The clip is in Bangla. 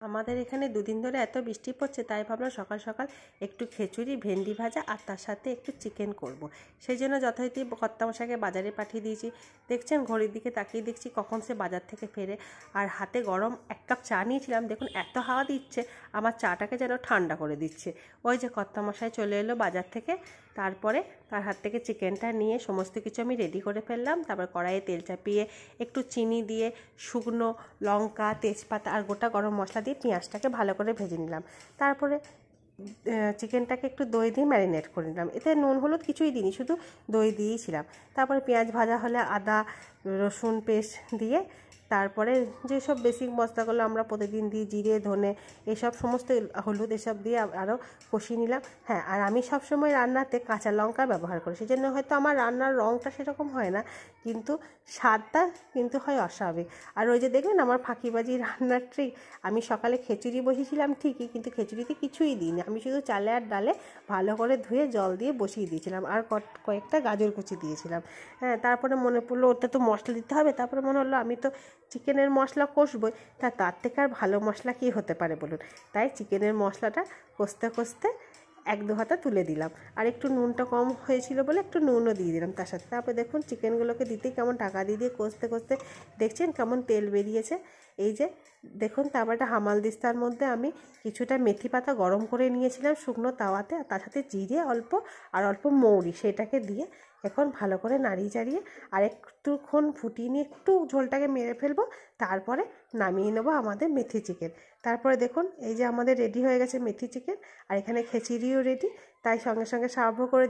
আমাদের এখানে দুদিন ধরে এত বৃষ্টি পড়ছে, তাই ভাবলাম সকাল সকাল একটু খিচুড়ি, ভেন্ডি ভাজা আর তার সাথে একটু চিকেন করব। সেই জন্য যথারীতি কর্তামশাইকে বাজারে পাঠিয়ে দিয়েছি। দেখছেন ঘড়ির দিকে তাকিয়ে দেখছি কখন সে বাজার থেকে ফেরে, আর হাতে গরম 1 কাপ চা নিয়েছিলাম। দেখুন এত হাওয়া দিচ্ছে, আমার চাটাকে যেন ঠান্ডা করে দিচ্ছে। ওই যে কর্তামশাই চলে এলো বাজার থেকে, তারপরে তার হাত থেকে চিকেনটা নিয়ে সমস্ত কিছু আমি রেডি করে ফেললাম। তারপর কড়াইয়ে তেল চাপিয়ে একটু চিনি দিয়ে শুকনো লঙ্কা, তেজপাতা আর গোটা গরম মশলা দিয়ে পেঁয়াজটাকে ভালো করে ভেজে নিলাম। তারপরে চিকেনটাকে একটু দই দিয়ে ম্যারিনেট করে নিলাম। এতে নুন হলুদ কিছুই দিইনি, শুধু দই দিয়েছিলাম। তারপরে পেঁয়াজ ভাজা হলে আদা রসুন পেস্ট দিয়ে, তারপরে যেসব বেসিক মশলাগুলো আমরা প্রতিদিন দিই, জিরে ধনে এসব সমস্ত, হলুদ এসব দিয়ে আরও কষিয়ে নিলাম। হ্যাঁ, আর আমি সবসময় রান্নাতে কাঁচা লঙ্কা ব্যবহার করি, সেই জন্য হয়তো আমার রান্নার রঙটা সেরকম হয় না, কিন্তু স্বাদটা কিন্তু হয় অস্বাভাবিক। আর ওই যে দেখলেন আমার ফাঁকিবাজি রান্নার ট্রিক, আমি সকালে খিচুড়ি বসিয়েছিলাম ঠিকই, কিন্তু খিচুড়িতে কিছুই দিইনি, আমি শুধু চালে আর ডালে ভালো করে ধুয়ে জল দিয়ে বসিয়ে দিয়েছিলাম, আর কয়েকটা গাজর কুচি দিয়েছিলাম। হ্যাঁ, তারপরে মনে পড়লো ওটা তো মশলা দিতে হবে। তারপরে মনে হলো আমি তো চিকেনের মশলা কষবই, তার থেকে আর ভালো মশলা কী হতে পারে বলুন। তাই চিকেনের মশলাটা কষতে কষতে 1-2 হাতা তুলে দিলাম, আর একটু নুনটা কম হয়েছিল বলে একটু নুনও দিয়ে দিলাম তার সাথে। তারপরে দেখুন চিকেনগুলোকে দিতেই কেমন ঢাকা দিয়ে দিয়ে কষতে কষতে দেখছেন কেমন তেল বেরিয়েছে। এই যে দেখুন, তারপর একটা হামালদিস্তার মধ্যে আমি কিছুটা মেথি পাতা গরম করে নিয়েছিলাম শুকনো তাওয়াতে, আর তার সাথে জিরে অল্প আর অল্প মৌরি, সেটাকে দিয়ে এখন ভালো করে নাড়িয়ে চাড়িয়ে আর একটুক্ষণ ফুটিয়ে নিয়ে একটু ঝোলটাকে মেরে ফেলবো। তারপরে নামিয়ে নেবো আমাদের মেথি চিকেন। তারপরে দেখুন এই যে আমাদের রেডি হয়ে গেছে মেথি চিকেন, আর এখানে খিচুড়িও রেডি, তাই সঙ্গে সঙ্গে সার্ভ করে